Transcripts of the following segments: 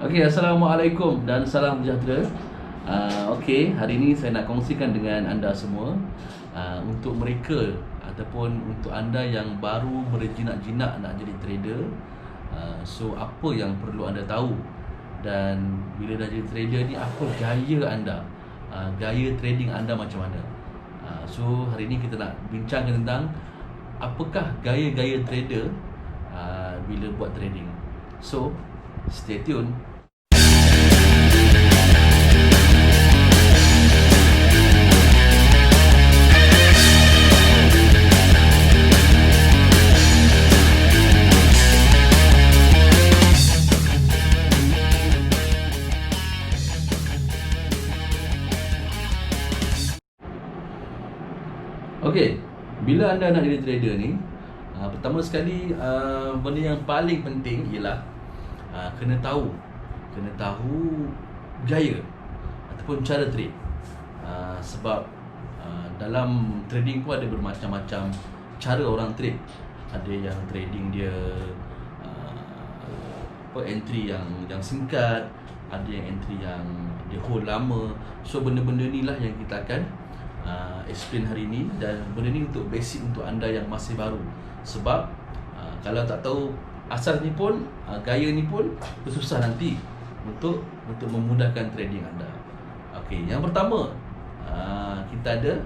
Okey, Assalamualaikum dan salam sejahtera. Okey, hari ini saya nak kongsikan dengan anda semua untuk mereka ataupun untuk anda yang baru berjinak-jinak nak jadi trader. So apa yang perlu anda tahu, dan bila dah jadi trader ni apa gaya anda, gaya trading anda macam mana. So hari ini kita nak bincangkan tentang apakah gaya-gaya trader bila buat trading. So stay tune. Okey, bila anda nak jadi trader ni, pertama sekali benda yang paling penting ialah kena tahu gaya ataupun cara trade. Sebab dalam trading pun ada bermacam-macam cara orang trade. Ada yang trading dia entry yang singkat, ada yang entry yang dia hold lama. So benda-benda ni lah yang kita akan explain hari ni, dan benda ni untuk basic untuk anda yang masih baru. Sebab kalau tak tahu asal ni pun, gaya ni pun susah nanti untuk memudahkan trading anda. Okey, yang pertama kita ada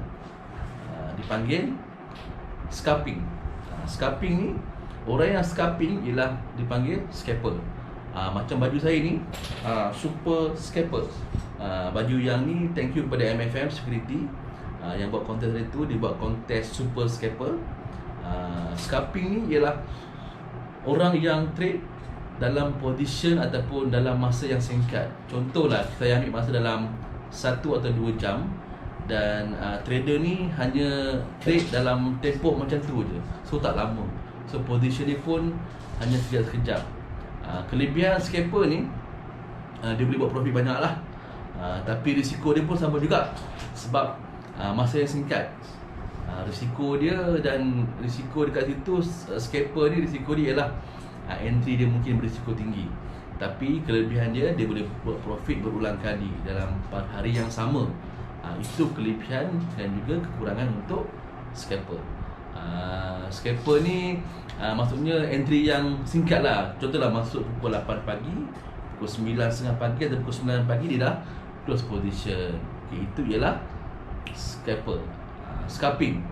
dipanggil scalping. Scalping ni, orang yang scalping ialah dipanggil scalper. Macam baju saya ni, super scalper. Baju yang ni thank you kepada MFM Security yang buat kontes hari tu. Dia buat kontes super scalper. Scalping ni ialah orang yang trade dalam position ataupun dalam masa yang singkat. Contohlah, kita ambil masa dalam 1 atau 2 jam, dan trader ni hanya trade dalam tempoh macam tu je. So tak lama. So position ni pun hanya sekejap-sekejap. Kelebihan scalper ni, dia boleh buat profit banyak lah. Tapi risiko dia pun sama juga. Sebab masa yang singkat, risiko dia, dan risiko dekat situ scalper ni, risiko dia ialah entry dia mungkin berisiko tinggi. Tapi kelebihan dia boleh buat profit berulang kali dalam hari yang sama. Itu kelebihan dan juga kekurangan untuk scalper. Scalper ni maksudnya entry yang singkat lah. Contohlah masuk pukul 8 pagi, pukul 9.30 pagi atau pukul 9 pagi dia dah close position. Okay, itu ialah scalper. Scalping.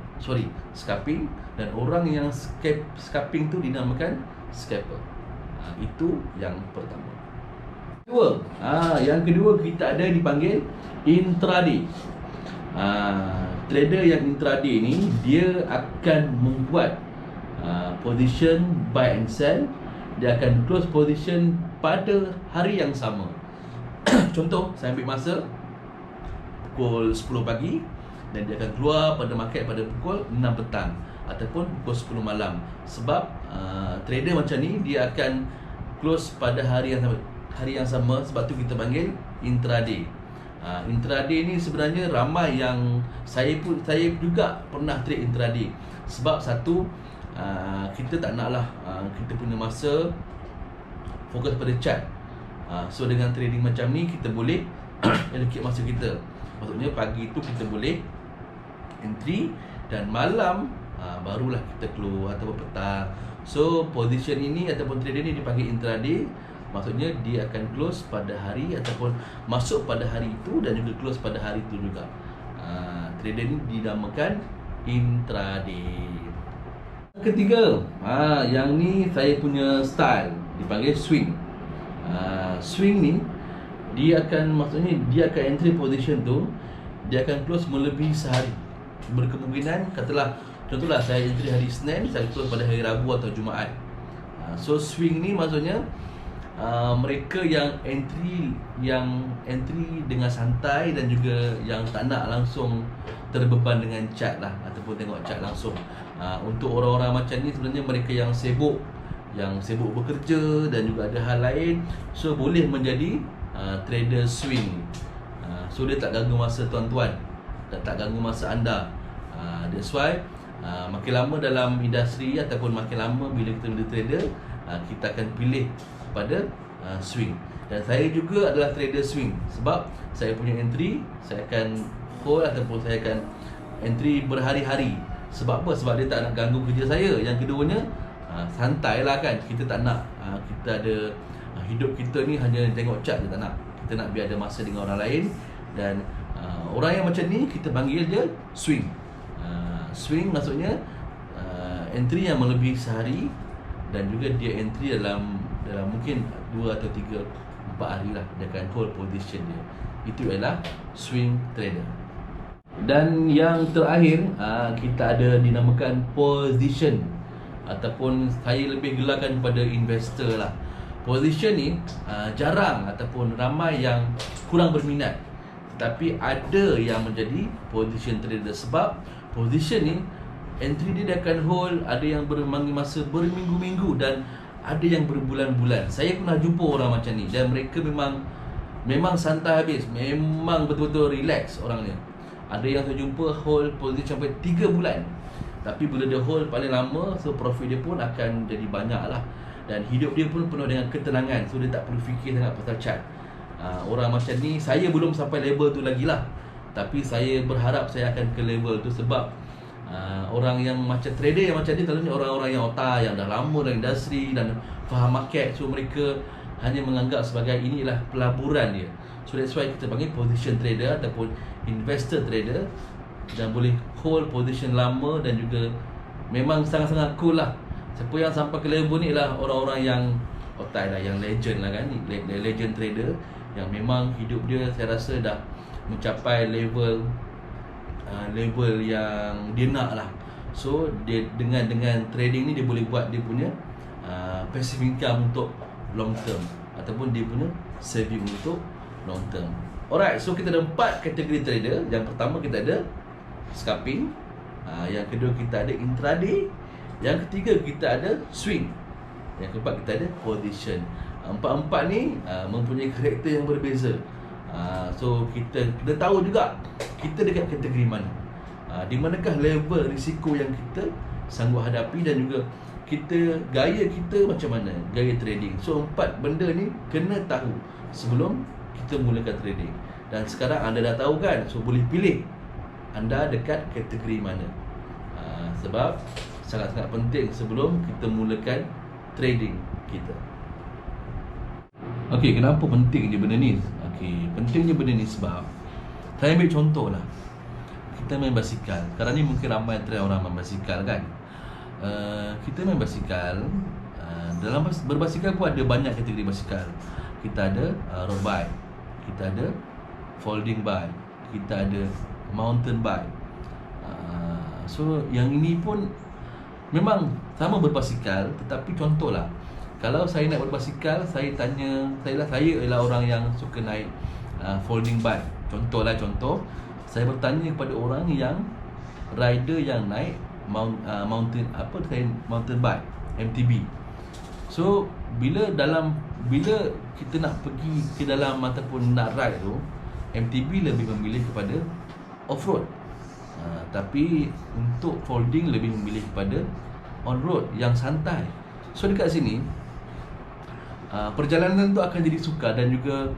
Dan orang yang scalping tu dinamakan scalper. Itu yang pertama. Yang kedua kita ada dipanggil intraday. Trader yang intraday ni, dia akan membuat position buy and sell. Dia akan close position pada hari yang sama. Contoh, saya ambil masa pukul 10 pagi, dan dia akan keluar pada market pada pukul 6 petang ataupun pukul 10 malam. Sebab trader macam ni, dia akan close pada hari yang sama. Sebab tu kita panggil intraday. Intraday ni sebenarnya ramai yang saya juga pernah trade intraday. Sebab satu, kita tak naklah kita punya masa fokus pada chart. So dengan trading macam ni, kita boleh allocate masa kita. Maksudnya pagi tu kita boleh entry, dan malam barulah kita keluar ataupun petang. So position ini ataupun trader ni dipanggil intraday. Maksudnya dia akan close pada hari ataupun masuk pada hari itu dan juga close pada hari itu juga. Trader ni dinamakan intraday. Ketiga, yang ni saya punya style, dipanggil swing. Swing ni dia akan entry position tu, dia akan close melebihi sehari. Berkemungkinan, contohlah saya entry hari Isnin, saya close pada hari Rabu atau Jumaat. So swing ni maksudnya mereka yang entry dengan santai, dan juga yang tak nak langsung terbeban dengan chart lah, ataupun tengok chart langsung. Untuk orang-orang macam ni, sebenarnya mereka yang sibuk bekerja dan juga ada hal lain, so boleh menjadi trader swing. So dia tak ganggu masa tuan-tuan, tak ganggu masa anda. That's why makin lama dalam industri ataupun makin lama bila kita menjadi trader, kita akan pilih kepada swing. Dan saya juga adalah trader swing. Sebab saya punya entry, saya akan hold ataupun saya akan entry berhari-hari. Sebab apa? Sebab dia tak nak ganggu kerja saya. Yang keduanya, santai lah kan. Kita tak nak kita ada hidup kita ni hanya tengok chart je, tak nak. Kita nak biar ada masa dengan orang lain. Dan orang yang macam ni kita panggil dia swing. Swing maksudnya entry yang melebihi sehari, dan juga dia entry dalam mungkin 2 atau 3 4 hari lah, dia akan hold position dia. Itu adalah swing trader. Dan yang terakhir, kita ada dinamakan position, ataupun saya lebih gelarkan kepada investor lah. Position ni jarang ataupun ramai yang kurang berminat, tetapi ada yang menjadi position trader. Sebab position ni entry dia akan hold, ada yang masa berminggu-minggu dan ada yang berbulan-bulan. Saya pernah jumpa orang macam ni, dan mereka memang santai habis, memang betul-betul relax orangnya. Ada yang saya jumpa hold position sampai 3 bulan. Tapi bila dia hold paling lama, so profit dia pun akan jadi banyak lah. Dan hidup dia pun penuh dengan ketenangan, so dia tak perlu fikir sangat pasal chart. Orang macam ni, saya belum sampai level tu lagi lah, tapi saya berharap saya akan ke level tu. Sebab orang yang macam trader yang macam ni selalunya orang-orang yang otak, yang dah lama dalam industri dan faham market. So mereka hanya menganggap sebagai inilah pelaburan dia. So that's why kita panggil position trader ataupun investor trader, dan boleh hold position lama, dan juga memang sangat-sangat cool lah. Siapa yang sampai ke level ni lah orang-orang yang otak lah, yang legend lah kan, legend trader, yang memang hidup dia saya rasa dah mencapai level yang dia nak lah. So dia dengan trading ni dia boleh buat dia punya passive income untuk long term, ataupun dia punya saving untuk long term. Alright, so kita ada 4 kategori trader. Yang pertama kita ada scalping, yang kedua kita ada intraday, yang ketiga kita ada swing, yang keempat kita ada position. Empat-empat ni mempunyai karakter yang berbeza. So kita tahu juga kita dekat kategori mana, di manakah level risiko yang kita sanggup hadapi, dan juga gaya kita macam mana, gaya trading. So 4 benda ni kena tahu sebelum kita mulakan trading. Dan sekarang anda dah tahu kan, so boleh pilih anda dekat kategori mana. Sebab sangat-sangat penting sebelum kita mulakan trading kita. Okey, kenapa pentingnya benda ni? Okey, pentingnya benda ni sebab saya ambil contoh lah. Kita main basikal. Sekarang ni mungkin ramai trend orang main basikal kan. Kita main basikal, dalam berbasikal pun ada banyak kategori basikal. Kita ada road bike, kita ada folding bike, kita ada mountain bike. So yang ini pun memang sama berbasikal, tetapi contohlah, kalau saya nak berbasikal, saya ialah orang yang suka naik folding bike. Contoh, saya bertanya kepada orang yang rider yang naik mountain bike, MTB. So bila kita nak pergi ke dalam ataupun nak ride tu, MTB lebih memilih kepada off-road. Tapi untuk folding lebih memilih kepada on-road yang santai. So dekat sini perjalanan tu akan jadi sukar, dan juga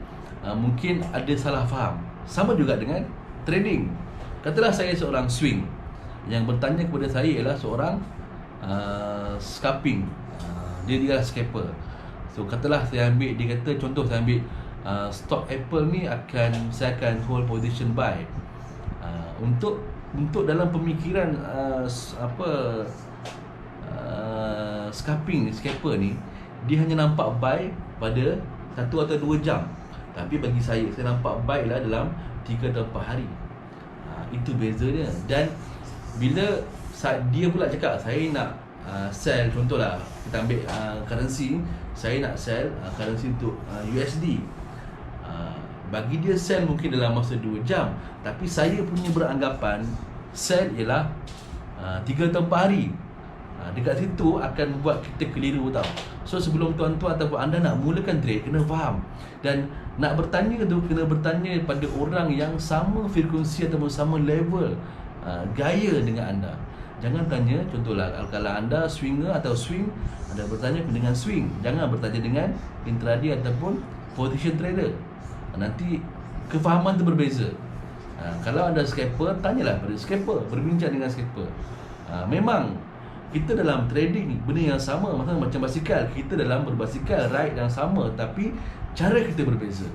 mungkin ada salah faham. Sama juga dengan trading. Katalah saya seorang swing, yang bertanya kepada saya ialah seorang scalping. Dia adalah scalper. So katalah saya ambil, dia kata contoh saya ambil stock Apple ni saya akan hold position buy. Untuk dalam pemikiran scalper ni, dia hanya nampak buy pada 1 atau 2 jam. Tapi bagi saya nampak buy lah dalam 3 atau 4 hari. Itu beza dia. Dan bila dia pula cakap saya nak sell, contohlah kita ambil currency, saya nak sell currency untuk USD. Bagi dia sell mungkin dalam masa 2 jam, tapi saya punya beranggapan sell ialah 3 atau 4 hari. Dekat situ akan buat kita keliru tau. So sebelum tuan-tuan ataupun anda nak mulakan trade, kena faham. Dan nak bertanya tu, kena bertanya pada orang yang sama frekuensi ataupun sama level gaya dengan anda. Jangan tanya, contohlah kalau anda swinger atau swing, anda bertanya dengan swing, jangan bertanya dengan intraday ataupun position trader. Nanti kefahaman itu berbeza. Kalau anda scalper, tanyalah pada scalper, berbincang dengan scalper. Memang kita dalam trading benda yang sama, maksudnya macam basikal, kita dalam berbasikal ride yang sama, tapi cara kita berbeza.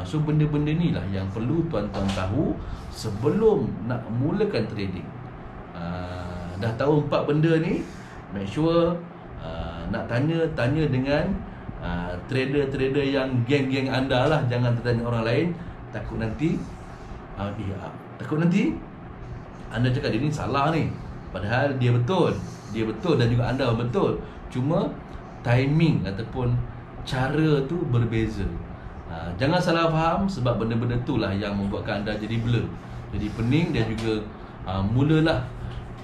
So benda-benda ni lah yang perlu tuan-tuan tahu sebelum nak mulakan trading. Dah tahu 4 benda ni, make sure nak tanya dengan trader-trader yang geng-geng anda lah. Jangan tanya orang lain, takut nanti anda cakap dia ni salah ni, padahal dia betul dan juga anda betul, cuma timing ataupun cara tu berbeza. Jangan salah faham, sebab benda-benda tu lah yang membuatkan anda jadi blur, jadi pening, dan juga mulalah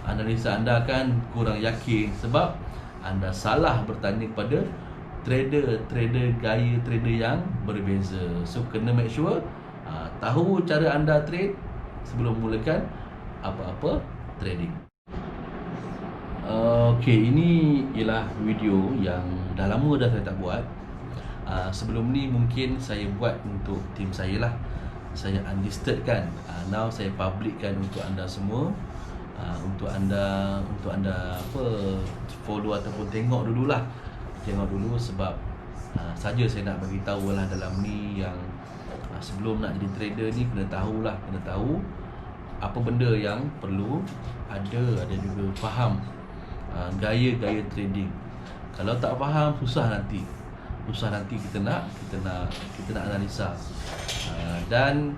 analisa anda akan kurang yakin sebab anda salah bertanya kepada trader gaya trader yang berbeza. So kena make sure tahu cara anda trade sebelum mulakan apa-apa trading. Okey, ini ialah video yang dah lama dah saya tak buat. Sebelum ni mungkin saya buat untuk tim saya lah, saya unlisted kan. Now saya publickan untuk anda semua, untuk anda follow ataupun tengok dululah. Tengok dulu sebab saja saya nak bagi tahu lah dalam ni yang sebelum nak jadi trader ni kena tahu apa benda yang perlu ada juga faham gaya-gaya trading. Kalau tak faham susah nanti kita nak analisa. Dan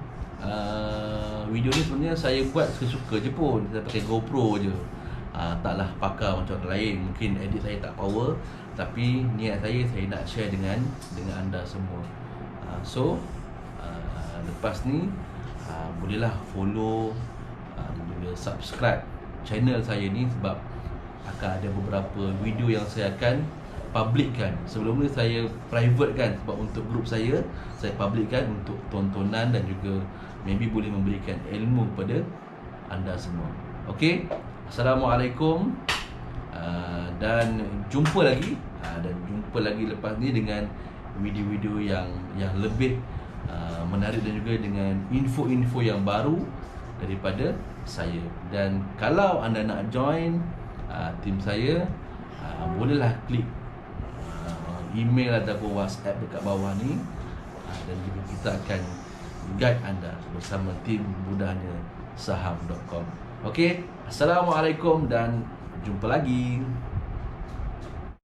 video ni sebenarnya saya buat suka-suka je pun, saya pakai GoPro je. Taklah pakar macam orang lain. Mungkin edit saya tak power, tapi niat saya nak share dengan anda semua. So lepas ni bolehlah follow dan juga subscribe channel saya ni, sebab akan ada beberapa video yang saya akan publickan. Sebelum ni saya private kan, sebab untuk grup saya publickan untuk tontonan dan juga maybe boleh memberikan ilmu kepada anda semua. Okey, Assalamualaikum, dan jumpa lagi lepas ni dengan video-video yang lebih menarik dan juga dengan info-info yang baru daripada saya. Dan kalau anda nak join tim saya, bolehlah klik email ataupun WhatsApp dekat bawah ni, dan juga kita akan guide anda bersama tim mudahnya saham.com. Okey, Assalamualaikum dan jumpa lagi.